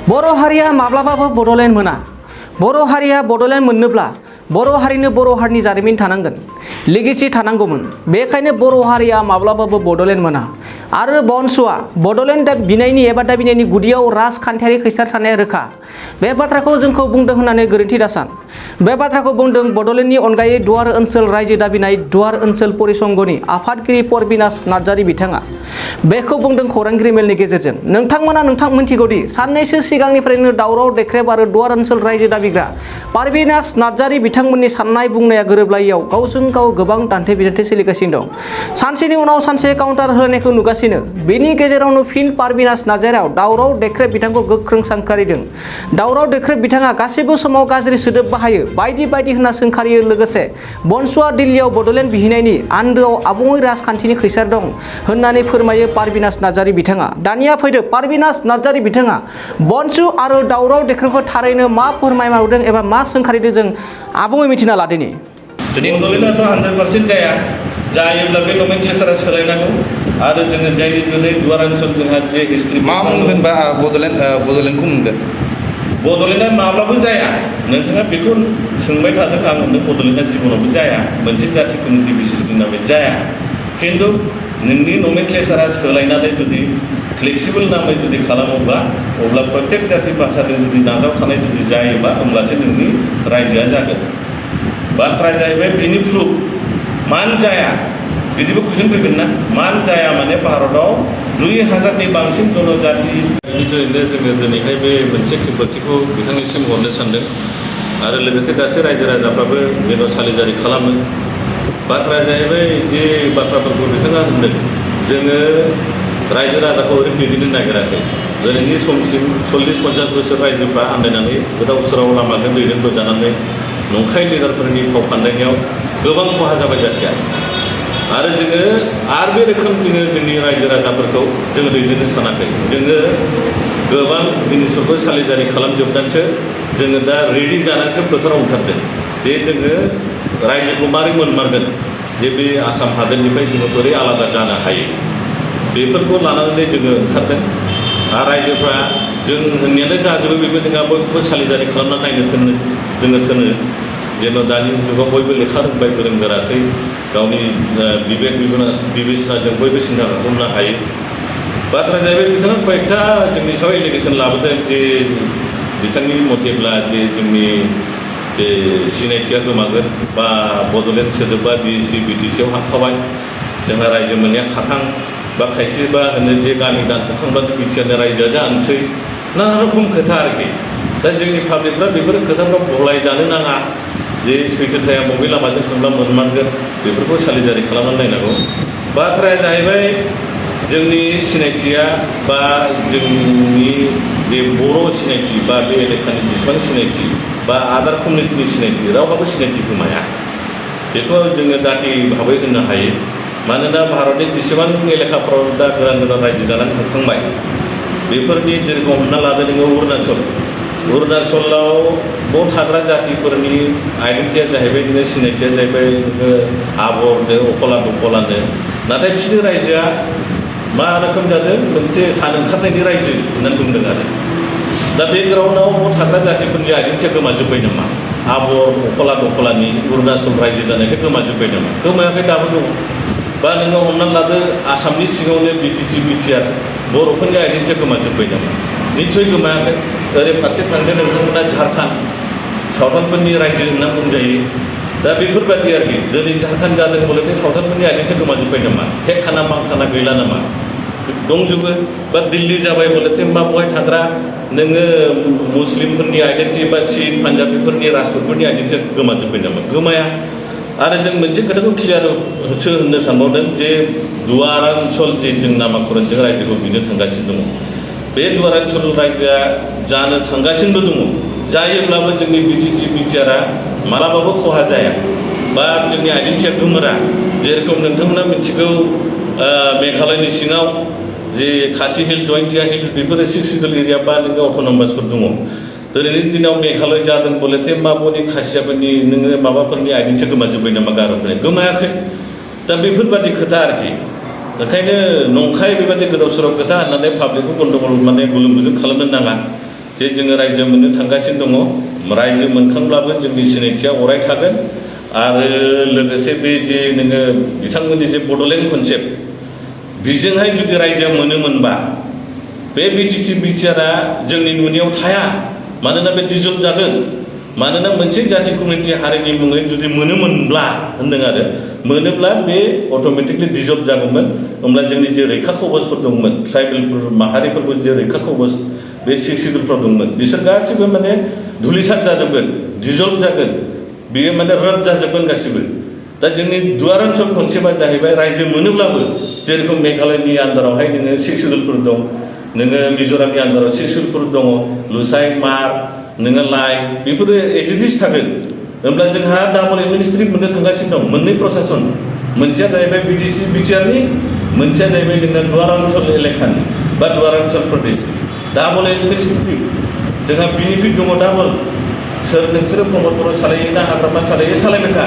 बर' हारिया माब्लाबाबो बड'लेण्ड मोना। बर' हारिया बड'लेण्ड मोननोब्ला बर' हारिनो बर' हारिनि जारिमिन थानांगोन, लेगेसि थानांगौमोन। बेखायनो बर' हारिया माब्लाबाबो बड'लेण्ड मोना। आरो बनसुआ बड'लेण्ड बिनायनि एबा दाबिनायनि गुदियाव राजखान्थियारि खैसार थानाया रोखा। बे बाथ्राखौ जोंखौ बुंदों होननानै गोरोन्थि दासान। बे बाथ्राखौ बुंदों बड'लेण्डनि अनगायै दुवार ओनसोल रायजो दाबिनाय दुवार ओनसोल परिसंघनि आफादगिरि परबिनास नार्जारि बिथाङा। बेखौ बुंदों खौरांगिरि मेलनि गेजेरजों। नोंथांमोना मिथिगौदि साननैसो सिगांनिफ्रायनो दावराव देख्रेब आरो दुवार ओनसोल रायजो दाबिग्रा परबिनास नार्जारि बिथांमोननि साननाय बुंनाया गोरोबलायैयाव गावजों गाव गोबां दान्थे बिदान्थे सोलिगासिनो दं। सानसेनि उनाव सानसे काउन्टार होलायनायखौ नुगासिनो। बेनि गेजेरावनो फिन परबिनास नार्जारिया दावराव देख्रेब बिथांखौ गोख्रों सोंखारिदों। दावराव देख्रेब बिथाङा गासैबो समाव गाज्रि सोदोब बाहायो बायदि बायदि होनना सोंखारियो। लोगोसे बनसुआ दिल्लीयाव बड'लेण्ड बिहैनायनि आन्दोआव आबुङै राजखान्थिनि खैसार दं होननानै फोरमायो परबिनास नार्जारि बिथाङा। दानिया फैदो परबिनास नार्जारि बिथाङा बनसु आरो दावराव देख्रेबखौ थारैनो मा फोरमायमावदों एबा मा सोंखारिदों जों आबुङै मिथिना लादिनि। बड'लेण्डआथ' 100% जायोब्ला बे नमेनक्लेचारा सोलायनांगौ आरो जोङो जायनि जुनै दुवार ओनसोल जोंहा जे हिस्ट्रि मा बुंगोन बा बड'लेण्डखौ बुंगोन। बड'लेण्डआ माब्लाबो जाया। नोंथाङा बेखौ सोंबाय थादों। आं होनदों बड'लेण्डआ जिबनावबो जाया, मोनसे जाथि कमिटि बिसिसनि नामै जाया। खिन्थु नोंनि नमेनक्लेचारा सोलायनानै जुदि फ्लेक्सिबोल नामै जुदि खालामोब्ला अब्ला प्रत्येक जाथि भाषाजों जुदि नाजावखानाय जुदि जायोबा होमब्लासो नोंनि रायजोआ जागोन। बाथ्राया जाहैबाय बिनि प्रुफ मानो जाया बिदिबो कुइसन फैगोन ना। मानो जाया माने भारताव 2000नि बांसिन जनजाति। बिनि जुनैनो जोङो दिनैहाय बे मोनसे खेंफोरथिखौ बिथांनिसिम हरनो सानदों आरो लोगोसे गासै रायजो राजाफ्राबो जेन' सालिजारि खालामो। बाथ्राया जाहैबाय जे बाथ्राफोरखौ बिथाङा होनदों, जोङो रायजो राजाखौ ओरैनो दैदेननो नागिराखै। दिनैनि समसिम 40-50 बोसोर रायजोफ्रा आन्दायनानै गोदाव सोराव लामाजों दैदेनबोजानानै नंखाय लिडारफोरनि फाव फान्दायनायाव गोबां खहा जाबाय जाथिया। आरो जोङो बे रोखोम जोंनि रायजो राजाफोरखौ जोङो दैदेननो सानाखै। जोङो गोबां जिनिसफोरखौ सालिजारि खालामजोबनानैसो जोङो दा रेडि जानानैसो फोथाराव ओंखारदों जे जोङो रायजोखौ मारै मोनमारगोन, जे बे आसाम हादोरनिफ्राय जोङो बोरै आलादा जानो हायो बेफोरखौ लानानै जोङो ओंखारदों। आरो रायजोफ्रा जों होननायानो जाजोबो बेबो नङा, बयखौबो सालिजारि खालामना नायनो जोङो थोनो। जेन' दानि जुगाव बयबो लेखा रोंबाय, गोरों गोरासै, गावनि बिबेक बिबेचनाजों बयबो सिन्था खालामनो हायो। बाथ्राया जाहैबाय बिथाङा कয়েকটা जोंनि सायाव एलिगेसन लाबोदों जे बिथांनि मथेब्ला जे जोंनि जे सिनायथिया गोमागोन बा बड'लेण्ड सोदोबा BC-BTCआव हाबखाबाय, जोंहा रायजो मोननाया खाथां, बा खायसेबा होनो जे गामि दानख'खांब्लानो बिटिआरनि रायजोआ जानोसै, नाना रोखोम खोथा आरोखि। दा जोंनि पाब्लिकफ्रा बेफोर खोथाफ्राव गलायजानो नाङा। जे सैथोथाया बबे लामाजों थांब्ला मोनमारगोन बेफोरखौ सालिजारि खालामनानै नायनांगौ। बाथ्राया जाहैबाय जोंनि सिनायथिया बा जोंनि जे बर' सिनायथि बा बे एलेकानि जेसेबां सिनायथि बा आदार कमिउनिटिनि सिनायथि रावहाबो सिनायथि गोमाया। बेखौ जोङो दाथि भाबै होननो हायो। मानोना भारतनि जेसेबां एलेकाफ्राव दा गोदान गोदान रायजो जानानै थांखांबाय बेफोरनि जेरेखम हमना लादो नोङो अरुणाचलाव बाव थाग्रा जातिफोरनि आइडेन्टिटिया जाहैबाय नोङो सिनायथिया जाहैबाय नोङो आबरनो अकला दखलानो। नाथाय बिसोरनि रायजोआ मा रोखोम जादों, मोनसे सान ओंखारनायनि रायजो होननानै बुंदों आरो। दा बे ग्राउन्डआव बाव थाग्रा जातिफोरनि आइडेन्टिटिया गोमाजोब्बाय नामा? आबर अकला दखलानि अरुणाचल रायजो जानायखाय गोमाजोब्बाय नामा? गोमायाखै, दाबो दङ। बा नोङो हमनानै लादो आसामनि सिङावनो BTC-BTR बर'फोरनि आइडेन्टिटिया गोमाजोब्बाय नामा? निस्सय गोमायाखै। ओरै फारसे थांदो नोंथांमोना झारखण्ड, सावथालफोरनि रायजो होनना बुंजायो। दा बेफोरबादि आरोखि दिनै झारखण्ड जादों बले सावथालफोरनि आइडेन्टिटिया गोमाजोब्बाय नामा? हेक बांखाना गैला नामा? दंजोबो। बा दिल्ली जाबाय बलेथे मा बहाय थाग्रा नोङो मुस्लिमफोरनि आइडेन्टिटि बा सिख पान्जाबिफोरनि राजपुतफोरनि आइडेन्टिटिया गोमाजोब्बाय नामा? गोमाया। आरो जों मोनसे खोथाखौ क्लियार होननो सानबावदों जे दुवार ओनसोल जे जों नामाकरणजों रायजोखौ बिनो थांगासिनो दङ, बे दुवार ओनसोल रायजोआ जानो थांगासिनोबो दङ। जायोब्लाबो जोंनि BTC-BTRआ मालाबाबो खहा जाया बा जोंनि आइडेन्टिटिया गोमोरा। जेरेखम नोंथांमोना मिथिगौ मेघालयनि सिङाव जे खासि हिल्स, जयन्तिया हिल्स बेफोरो 6 सिडुल एरिया बा नोङो अट'नमासफोर दङ। दिनैनि दिनाव मेघालय जादों बलेथे माबनि खासियाफोरनि नोङो माबाफोरनि आइडेन्टिटिया गोमाजोब्बाय नामा? गार'फोरनि गोमायाखै। दा बेफोरबादि खोथा आरोखि। ओंखायनो नंखाय बेबादि गोदाव सोराव खोथा होननानै पाब्लिकखौ गन्दगल गुलुं गुजुं खालामनो नाङा। जे जोङो रायजो मोननो थांगासिनो दङ रायजो मोनखांब्लाबो जोंनि सिनायथिया अराय थागोन आरो लोगोसे बे जे नोङो बिथांमोननि जे बड'लेण्ड कनसेप्ट बिजोंहाय जुदि रायजो मोनोमोनबा बे बिटिसि बिटिआरआ जोंनि नुनायाव थाया मानोना बे डिजल्भ जागोन मानोना मोनसे जाथि कमिउनिटि हारिनि मुङै जुदि मोनोमोनब्ला होनदों आरो मोनोब्ला बे अट'मेटिकलि डिजल्भ जागौमोन होमब्ला जोंनि जे रैखा कबचफोर दंमोन ट्राइबेलफोर माहारिफोरबो जे रैखा कबच बे 6 शिड्युलफ्राव दंमोन बिसोर गासिबो माने धुलिसात जाजोबगोन डिजल्भ जागोन बेयो माने रद जाजोबगोन गासिबो दा जोंनि दुवार ओनसोल कनसेप्टआ जाहैबाय रायजो मोनोब्लाबो जेरखम मेघालयनि आन्दारावहाय नोङो 6 शिड्युलफोर दं नोङो मिज'रामनि आन्दाराव 6 शिड्युलफोर दङ लुसाइ मार नोङो लाइ बेफोरो एजिटिस थागोन होमब्ला जोंहा डाबल एडमिनिस्ट्रेटिभ मोननो थांगासिनो दं मोननै प्रसासन मोनसेया जाहैबाय बिटिसि बिटिआरनि मोनसेया जाहैबाय नोङो दुवार ओनसोल एलेकानि बा दुवार ओनसोल प्रदेशनि डाबल एडमिनिस्ट्रेटिभ जोंहा बेनिफिट दङ डाबल सोर नोंसोरो प्रमद बर' सालायो ना हाग्रामा सालायो सालायबाय था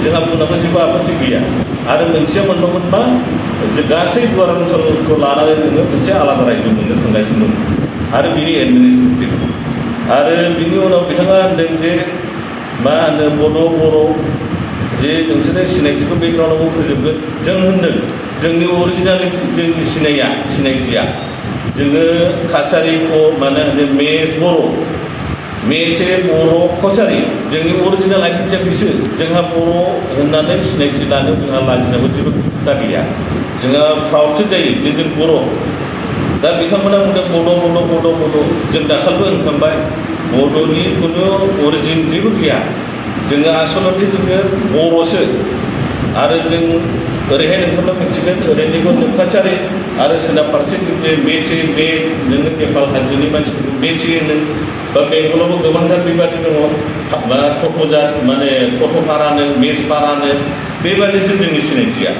जोंहा बुंनांगौ जेबो आपत्ति गैया आरो मोनसेया मोनबावगोन मा जे गासै दुवार ओनसोलखौ लानानै नोङो मोनसे आलादा रायजो मोननो थांगासिनो दं आरो बिनि एडमिनिस्ट्रेटिभ आरो बिनि उनाव बिथाङा होनदों जे मा होनो बर' जे नोंसोरो सिनायथिखौ बेकग्राउन्डआव फोजोबगोन जों होनदों जोंनि अरिजिनालिटि जोंनि सिनायथिया जोङो काछारिखौ माने होनो मेस बर' मेसे बर' कछारि जोंनि अरिजिनेल आइडेन्टिटिया बिसोर जोंहा बर' होननानै सिनायथि लानो जोंहा लाजिनांगौ जेबो खोथा गैया जोंहा प्राउडसो जायो जे जों बर' दा बिथांमोना बुंदों बड' जों दाखालिबो होनखांबाय बड'नि खुनु अरिजिन जेबो गैया जोङो आसलथे जोङो बर'सो आरो जों ओरैहाय नोंथांमोना मिथिगोन ओरैनिखौ नों काछारि आरो सोनाब फारसेथिं जे मेस नोङो नेपाल हाजोनि मानसिफोरखौ मेचे होनो बा बेंगलावबो गोबांथार बेबादि दङ बा टट'जात माने टट'पारानो मेसपारानो बेबादिसो जोंनि सिनायथिया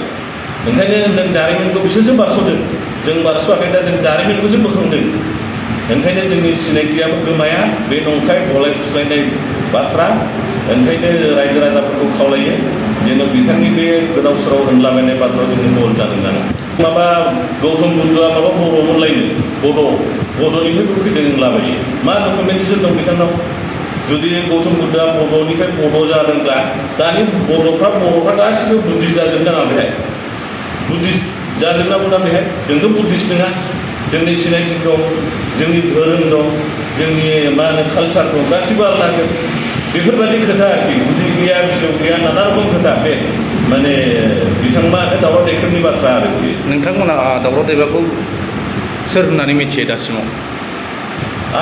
ओंखायनो नों जारिमिनखौ बिसोरसो बारस'दों जों बारस'वाखै दा जों जारिमिनखौसो बोखांदों ओंखायनो जोंनि सिनायथियाबो गोमाया बे नंखाय गलाय खुस्लायनाय बाथ्रा ओंखायनो रायजो राजाफोरखौ खावलायो जेन' बिथांनि बे गोदाव सोराव होनलाबायनाय बाथ्रायाव जोङो बल जानो नाङा माबा गौतम बुद्धआ माबा बर'मोनलायनो बड'निफ्रायबो फैदों होनलाबायो मा डकुमेन्टेसन दं बिथांनाव जुदि गौतम बुद्धआ बड'निफ्राय बड' जादोंब्ला दानि बर'फ्रा गासिबो बुद्धिस्ट जाजोबनो नाङा बेहाय बुद्धिस्ट जाजोबनांगौ ना बेहाय जोंथ' बुद्धिस्ट नङा जोंनि सिनायथि दं जोंनि धोरोम दं जोंनि मा होनो कालसार दं गासिबो आलादा बेफोरबायदि खोथा आरोखि गुदि गैया बिजौ गैया नाना रखम खोथा बे माने बिथां मा होनो दावराव दैख्रेबनि बाथ्रा आरो बे नोंथांमोना दावराव दैबाखौ सोर होननानै मिथियो दासिमाव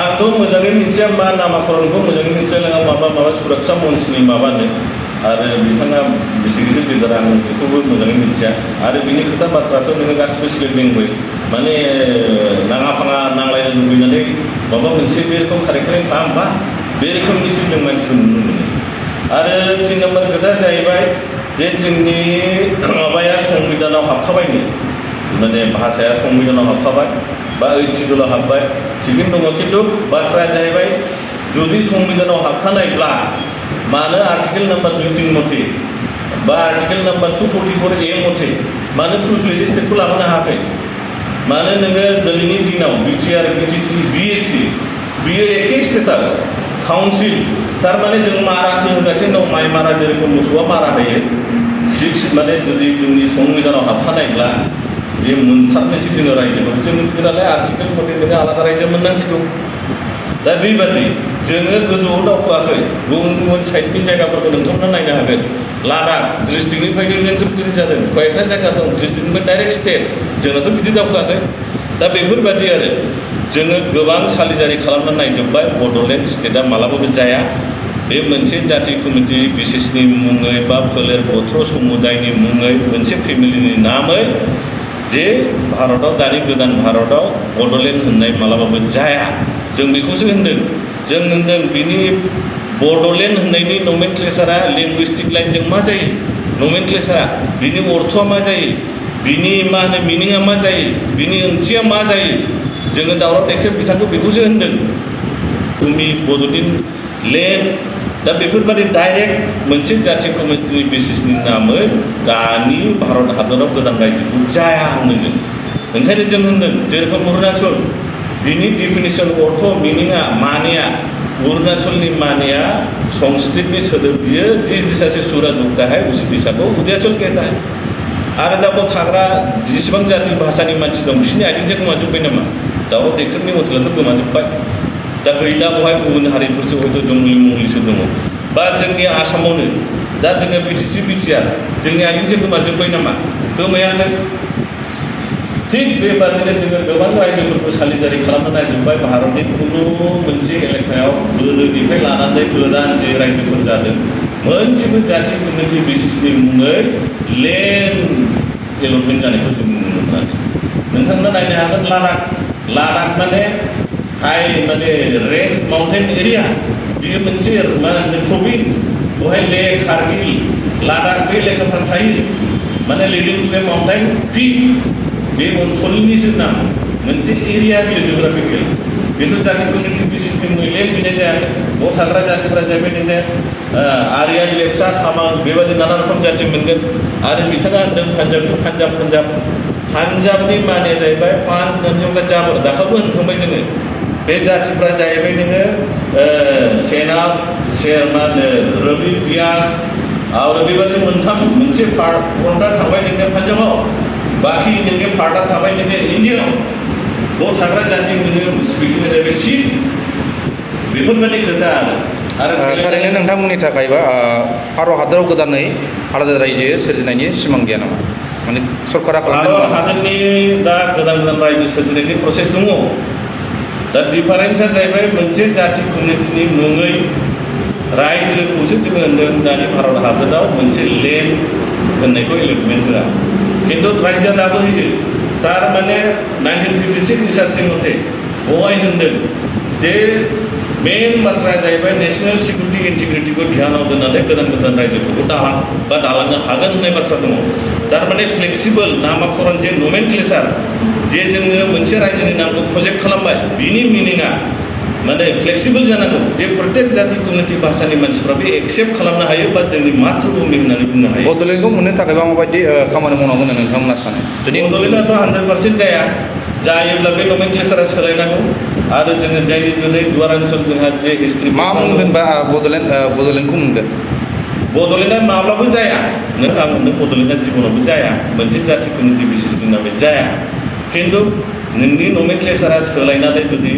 आंथ' मोजाङै मिथिया मा नामाकरणखौ मोजाङै मिथिलायलाङा माबा सुरक्षा मन्चनि माबानो आरो बिथाङा बेसे गिदिर लिडार आं बेखौबो मोजाङै मिथिया आरो बिनि खोथा बाथ्राथ' नोङो गासिबो स्लेट लेंगुवेज माने नाङा फाङा नांलायनो लुबैनानै माबा मोनसे बे रोखोम कारेक्टारिं खालामबा बे रोखोमनिसो जों मानसिखौ नुनो मोनो आरो 3 नम्बर खोथाया जाहैबाय जे जोंनि माबाया संबिधानाव हाबखाबायनो माने भाषाया संबिधानाव हाबखाबाय बा 8 शिड्युलाव हाबबाय थिगैनो दङ खिन्थु बाथ्राया जाहैबाय जुदि संबिधानाव हाबखानायब्ला मानो आर्टिकेल नाम्बार 23 मथे बा आर्टिकेल नाम्बार 244A मथे मानो फुल फ्लेज स्टेटखौ लाबोनो हायाखै मानो नोङो दिनैनि दिनाव बिटिआर बिटिसि बिएससि बियो एखे स्टेटास काउन्सिल थारमाने जों मारासो होगासिनो दं माइ मारा जेरखम मोसौआ मारा होयो माने जुदि जोंनि संबिधानाव हाबखानायब्ला जे मोनथारनोसै जोङो रायजोखौ जों गोदानै आर्टिकेल मथे नोङो आलादा रायजो मोननांसिगौ दा बेबादि जोङो गोजौआव दावखोआखै गुबुन साइडनि जायगाफोरखौ नोंथांमोना नायनो हागोन लादाख डिस्ट्रिक्टनिफ्रायनो इन्ट्रडिउस जादों कयेकथा जायगा दं डिस्ट्रिक्टनिफ्राय डाइरेक्ट स्टेट जोंनाथ' बिदि दावखोआखै दा बेफोरबादि आरो जोङो गोबां सालिजारि खालामना नायजोब्बाय बड'लेण्ड स्टेटआ मालाबाबो जाया बे मोनसे जाथि कमिटि बिसेसनि मुङै बा फोलेर गथ्र समुदायनि मुङै मोनसे फेमिलिनि नामै जे भारताव दानि गोदान भारताव बड'लेण्ड होननाय मालाबाबो जाया जों बेखौसो होनदों जों होनदों बिनि बड'लेण्ड होननायनि नमेनक्लेचारा लिंगुइस्टिक लाइनजों मा जायो नमेनक्लेचारा बिनि अर्थआ मा जायो बिनि मा होनो मिनिङा मा जायो बिनि ओंथिया मा जायो जोङो दावराव दैख्रेब बिथांखौ बेखौसो होनदों भुमि बड'लेण्ड लेन्ड दा बेफोरबादि डाइरेक्ट मोनसे जाथि कमिटिनि बेसिसनि नामै दानि भारत हादराव गोदान रायजोखौ जाया होनदों जों ओंखायनो जों होनदों जेरखम अरुणाचल बिनि डिफिनिसन अर्थ मिनिङा मानिया अरुणाचलनि मानिया संस्कृतनि सोदोब बियो जिस दिशा से सूरज उगता है उसी दिशा को उदयाचल कहता है आरो दा बाव थाग्रा जेसेबां जाति भाषानि मानसि दं बिसोरनि आइडेन्टिटिया गोमाजोब्बाय नामा दाव देखोरनि मथेलाथ' गोमाजोब्बाय दा गैला बहाय गुबुन हारिफोरसो हयथ' जंगलि मंगलिसो दङ बा जोंनि आसामावनो दा जोङो बिटिसि बिटिआर जोंनि आइडेन्टिटिया गोमाजोब्बाय नामा गोमायाखै थिग बेबादिनो जोङो गोबां रायजोफोरखौ सालिजारि खालामनो नायजोब्बाय भारतनि खुनु मोनसे एलेकायाव गोदोनिफ्राय लानानै गोदान जे रायजोफोर जादों मोनसेबो जाति कमिउनिटि बेसिसनि मुङै लेन्ड एलटमेन्ट जानायखौ जों नुनो मोनाखै नोंथांमोना नायनो हागोन लादाख माने हाई माने रेंज माउन्टेन एरिया बियो मोनसे मा होनो प्रभिन्स बहाय ले कारगिल लादाख बे एलेकाफोर थायो माने लिडिं टु ए माउन्टेन पिक बे ओनसोलनिसो नाम मोनसे एरिया बियो जिअग्राफिकेल बेथ' जाति कमिउनिटि बेसिसनि मुङै लेन्ड बिनाय जायाखै बाव थाग्रा जातिफोरा जाहैबाय नोङो आर्यान लेपचा तामां बेबायदि नाना रोखोम जाति मोनगोन आरो बिथाङा होनदों पान्जाबनि मानिया जाहैबाय पाँच नदियों का जाबर दाखालिबो होनखांबाय जोङो बे जातिफ्रा जाहैबाय नोङो सेनाब मा होनो रवि ब्यास आरो बेबायदि मोनथाम मोनसे फ्रन्टआ थाबाय नोङो पान्जाबाव बाखि नोङो पार्टआ थाबाय नोङो इन्डियाआव बाव थाग्रा जाति नोङो स्पिकिंआ जाहैबाय सिख बेफोरबायदि खोथा आरो थारैनो नोंथांमोननि थाखायबा भारत हादराव गोदानै आलादा रायजो सोरजिनायनि सिमां गैया नामा माने सरकारा भारत हादरनि दा गोदान रायजो सोरजिनायनि प्रसेस दङ दा डिफारेन्सआ जाहैबाय मोनसे जाति कमिउनिटिनि मुङै रायजोखौसो जोङो होनदों दानि भारत हादराव मोनसे लेन्ड होननायखौ एलटमेन्ट होआ खिन्थु रायजोआ दाबो होयो थारमाने 1956 रिसार्चनि मथे बहाय होनदों जे मेन बाथ्राया जाहैबाय नेशनेल सिकिउरिटि इन्टिग्रिटिखौ ध्यानाव दोननानै गोदान रायजोफोरखौ दालांनो हागोन होननाय बाथ्रा दङ थारमाने फ्लेक्सिबल नामाकरन जे नमेनक्लेचार जे जोङो मोनसे रायजोनि नामखौ प्रजेक्ट खालामबाय बिनि मिनिङा माने फ्लेक्सिबल जानांगौ जे प्रत्येक जाति कमिउनिटि भाषानि मानसिफ्राबो एक्सेप्ट खालामनो हायो बा जोंनि मातृभूमि होननानै बुंनो हायो बड'लेण्डखौ मोननो थाखायबा माबायदि खामानि मावनांगौ होननानै नोंथांमोना सानो जुदि बड'लेण्डआथ' 100% जाया जायोब्ला बे नमेनक्लेचारा सोलायनांगौ आरो जोङो जायनि जुनै दुवारान्चल जोंहा जे हिस्ट्रि मा मोनगोन बा बड'लेण्डखौ मोनगोन बड'लेण्डआ माब्लाबो जाया नों आं होनदों बड'लेण्डआ जिबनावबो जाया मोनसे जाति कमिउनिटि बेसिसनि नामै जाया खिन्थु नोंनि नमेनक्लेचारा सोलायनानै जुदि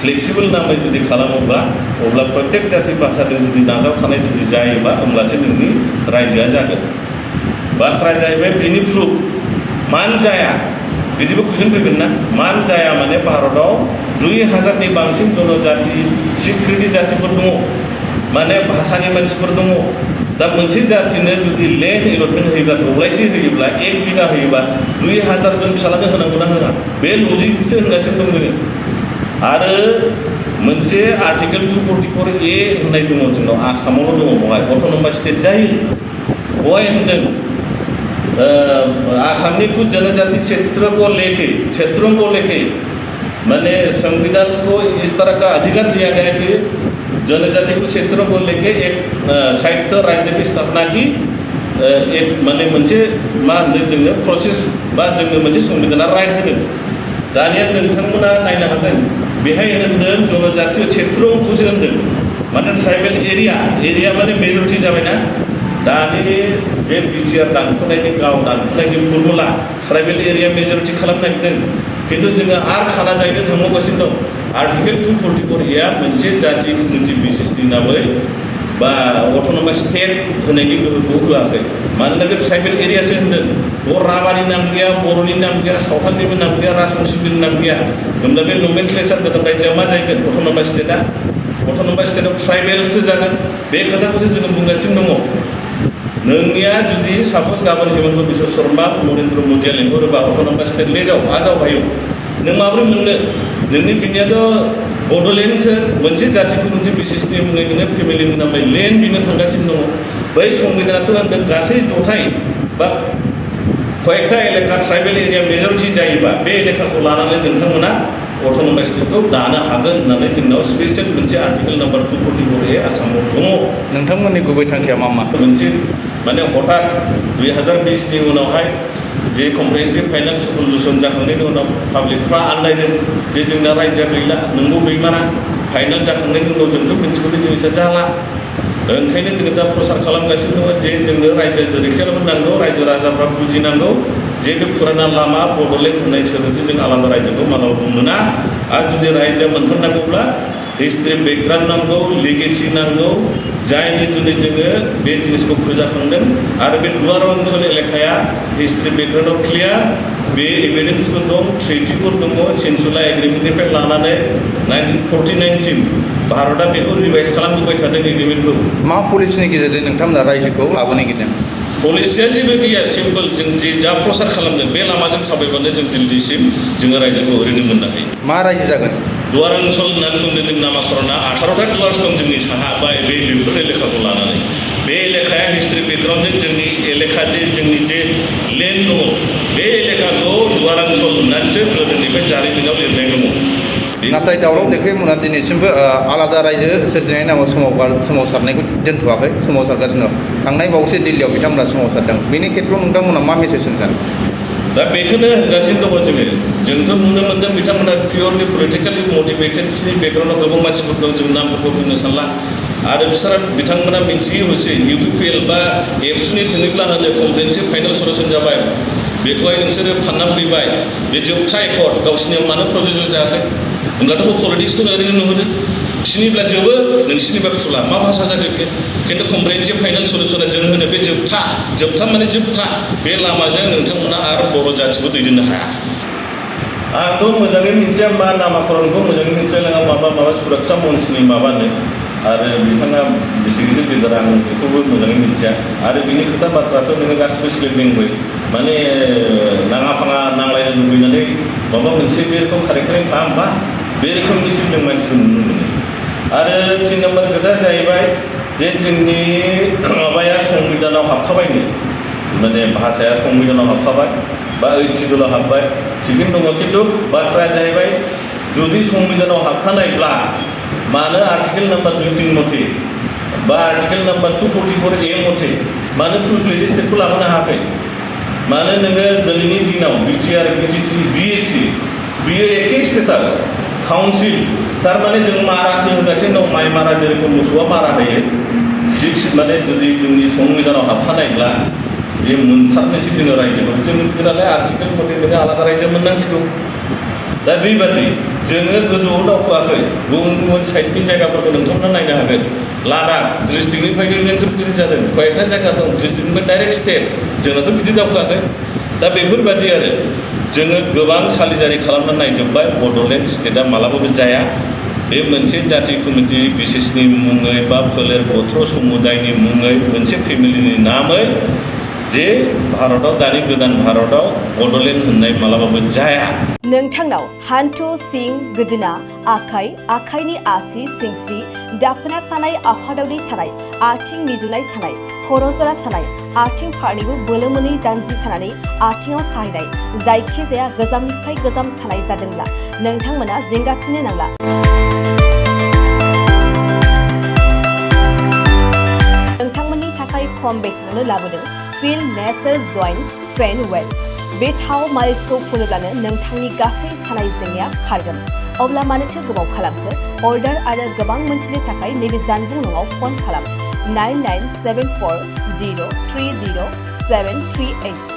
फ्लेक्सिबल नामै जुदि खालामोब्ला अब्ला प्रत्येक जाति भाषाजों जुदि नाजावखानाय जुदि जायोबा होमब्लासो नोंनि रायजोआ जागोन बाथ्राया जाहैबाय बिनि प्रुफ मानो जाया बिदिबो कुइसन फैगोन ना मानो जाया माने भारताव 2000नि बांसिन जनजाति स्वीकृति जातिफोर दङ माने भाषानि मानसिफोर दङ दा मोनसे जातिनो जुदि लेन्ड एलटमेन्ट होयोब्ला दब्लायसे होयोब्ला 1 बिघा होयोबा 2000 जन फिसालानो होनांगौ ना होआ बे लजिकसो होनगासिनो दं जोङो आरो मोनसे आर्टिकेल 244A होननाय दङ जोंनाव आसामावल' दङ बहाय अट'नमास स्टेट जायो बहाय होनदों आसामनि कुछ जनजाति क्षेत्रों को लेके मैंने संविधान को इस तरह का अधिकार दिया गया है कि जनजाति को क्षेत्रों को लेके एक संयुक्त राज्य की स्थापना की एक माने मोनसे मा होनो जोंनो प्रसेस बा जोंनो मोनसे संविधाना राइट होदों दानिया नोंथांमोना नायनो हागोन बेहाय होनदों जनजाति क्षेत्रखौसो होनदों माने ट्राइबेल एरिया माने मेजरिटी जाबायना दानि जे बिटिआर दानख'नायनि फर्मुला ट्राइबेल एरिया मेजरिटी खालामनो नागिरदों खिन्थु जोङो आरो खाना जायनो थांबावगासिनो दं आर्टिकेल 244A मोनसे जाति कमिउनिटि बेसिसनि नामै बा अट'नमास स्टेट होनायनि गोहोखौ होआखै मानोना बे ट्राइबेल एरियासो होनदों बेयाव राभानि नाम गैया बर'नि नाम गैया सावथालनिबो नाम गैया राजबंशिनिबो नाम गैया होमब्ला बे नमेनक्लेचार गोदान रायजोआ मा जागोन अट'नमास स्टेटआ अट'नमास स्टेटआव ट्राइबेलसो जागोन बे खोथाखौसो जोङो बुंगासिनो दङ नोंनिया जुदि साप'ज गाबोन हेमन्त बिश्व शर्मा नरेन्द्र मदिया लेंहरोबा अट'नमास स्टेट लेजाव आजावहायो नों माब्रै मोननो नोंनि बिनियाथ' बड'लेण्डसो मोनसे जाति कमिउनिटि बेसिसनि मुङै नोङो फेमिलिनि नामै लेन्ड बिनो थांगासिनो दङ बै संबिधानाथ' होनदों गासै जथाय बा कयेकटा एलेका ट्राइबेल एरिया मेजरिटी जायोबा बे एलेकाखौ लानानै नोंथांमोना अट'नमास स्टेटखौ दानो हागोन होननानै जोंनाव स्पेसियेल मोनसे आर्टिकेल नाम्बार 244A आसामाव दङ नोंथांमोननि गुबै थांखिया मा मोनसे माने हठात 2020नि उनावहाय जे कम्प्रिहेन्सिभ फाइनाल सल्युसन जाखांनायनि उनाव पाब्लिकफ्रा आन्दायदों जे जोंना रायजोआ गैला नंगौ गैमारा फाइनाल जाखांनायनि उनाव जोंथ' मिन्थिगौ जिनिसा जाला ओंखायनो जोङो दा प्रसार खालामगासिनो दङ जे जोंनो रायजो जेरैखायबो नांगौ रायजो राजाफ्रा बुजिनांगौ जे बे फुराना लामा बड'लेण्ड होननाय सोदोबजों जों आलादा रायजोखौ मालाबाबो मोना आरो जुदि रायजोआ मोनथारनांगौब्ला हिस्ट्रि बेकग्राउन्ड नांगौ लेगेसि नांगौ जायनि जुनै जोङो बे जिनिसखौ फोजाखांदों आरो बे दुवार ओनसोल एलेकाया हिस्ट्रि बेकग्राउन्डआव क्लियार बे एभिडेन्सफोर दं ट्रिटिफोर दङ सेन्सुला एग्रिमेन्टनिफ्राय लानानै 1949 सिम भारतआ बेखौ रिभाइस खालामबोबाय थादों एग्रिमेन्टखौ मा पलिसिनि गेजेरजों नोंथांमोना रायजोखौ लाबोनो नागिरदों पलिसिया जेबो गैया सिम्पल जों जे जा प्रसार खालामदों बे लामाजों थाबायबानो जों दिल्लीसिम जोङो रायजोखौ ओरैनो मोननो हायो मा रायजो जागोन दुवार ओनसोल होननानै बुंदों जों नामाकरणआ 18टा दुवार्स दं जोंनि साहा बा बे बेफोर एलेकाखौ लानानै बे एलेकाया हिस्ट्रि बेकग्राउन्डजों जोंनि एलेका जे जोंनि जे लेन्ड दङ बे एलेकाखौ दुवार ओनसोल होननानैसो गोदोनिफ्राय जारिमिनाव लिरनाय दङ नाथाय दावराव देखायमोना दिनैसिमबो आलादा रायजो सोरजिनायनि नामाव सोमावसारनायखौ दोनथ'वाखै सोमावसारगासिनो थांनाय बावैसो दिल्लीयाव बिथांमोना सोमावसारदों बेनि खेत्रआव नोंथांमोना मा मेसेज होगोन दा बेखौनो होनगासिनो दङ जोंथ' नुनो मोन्दों बिथांमोना पियरलि पलिटिकेलि मटिभेटेड बिसोरनि बेकग्राउन्डआव गोबां मानसिफोर दं जों नामफोरखौ बुंनो सानला आरो बिथांमोना मिन्थियो हसे इउपिपिएल बा एबसुनि थोङैब्ला होनो कम्प्रिहेन्सिभ फाइनाल सल्युसन जाबाय बेखौहाय नोंसोरो फानना फैबाय बे जोबथा एकर्ड गावसिनियाव मानो प्रजेक्ट जायाखै होमब्लाथ' पलिटिक्सखौनो ओरैनो नुहुरो बिसिनिब्ला जोबो नोंसिनिबा खुला मा भाषा जादों बे खिन्थु कम्प्रिहेन्सिभ फाइनाल सल्युसना जों होनो बे जोबथा माने जोबथा बे लामाजों नोंथांमोना आरो बर' जाथिखौ दैदेननो हाया आंथ' मोजाङै मिथिया मा नामाकरणखौ मोजाङै मिथिलायलाङा माबा सुरक्षा मन्त्रिनि माबानो आरो बिथाङा बेसे गिदिर लिडार आं बेखौबो मोजाङै मिथिया आरो बिनि खोथा बाथ्राथ' नोङो गासिबो स्लेट लेंगुवेज माने नाङा फाङा नांलायनो लुबैनानै माबा मोनसे बे रोखोम कारेक्टारिं थाङा होमबा बे रोखोमनिसो जों मानसिखौ नुनो मोनो आरो 3 नम्बर खोथाया जाहैबाय जे जोंनि माबाया संबिधानाव हाबखाबायनो माने भाषाया संबिधानाव हाबखाबाय बा 8 सिडुलाव हाबबाय थिगैनो दङ खिन्थु बाथ्राया जाहैबाय जुदि संबिधानाव हाबखानायब्ला मानो आर्टिकेल नाम्बार 2 मथे बा आर्टिकेल नाम्बार 244A मथे मानो फुल फ्लेजेड स्टेटखौ लाबोनो हायाखै मानो नोङो दिनैनि दिनाव बिटिआर बिटिसि बिएससि बियो एखे स्टेटास काउन्सिल थारमाने जों मारासो होगासिनो दं माइ मारा जेरेखम मोसौआ मारा होयो 6 माने जुदि जोंनि संबिधानाव हाबखानायब्ला जे मोनथारनोसै जोङो रायजोखौ जों फेरालाय आर्टिकेल मथे नोङो आलादा रायजो मोननांसिगौ दा बेबादि जोङो गोजौआव दावखोआखै गुबुन साइडनि जायगाफोरखौ नोंथांमोना नायनो हागोन लादाख डिस्ट्रिक्टनिफ्रायनो नेट्रिउटरि जादों कयेकथा जायगा दं डिस्ट्रिक्टनिफ्राय डाइरेक्ट स्टेट जोंनाथ' बिदि दावखोआखै दा बेफोरबादि आरो जोङो गोबां सालिजारि खालामनानै नायजोब्बाय बड'लेण्ड स्टेटआ मालाबाबो जाया बे मोनसे जाथि कमिटि बिसेसनि मुङै बा फोलेर गथ्र समुदायनि मुङै मोनसे फेमिलिनि नामै जे भारताव दानि गोदान भारताव बड'लेण्ड होननाय मालाबाबो जाया नोंथांनाव हान्थु सिं गोदोना आखाइनि आसि सिंस्रि दाफोना सानाय आफादावनि सानाय आथिं मिजुनाय सानाय खर' जरा सानाय आथिं फारनैबो बोलो मोनै जानजि सानानै आथिङाव साहैनाय जायखिजाया गोजामनिफ्राय गोजाम सानाय जादोंब्ला नोंथांमोना जिंगासिनो नांला नोंथांमोननि थाखाय खम बेसेनावनो लाबोदों फिल नेचार जइन्ट पेन वेल बे थाव मालिसखौ फुनोब्लानो नोंथांनि गासै सानाय जेंनाया खारगोन अब्ला मानोथो गोबाव खालामखो अर्डार आरो गोबां मोनथिनो थाखाय नैबे जानबुं नङाव फन खालाम 9974030738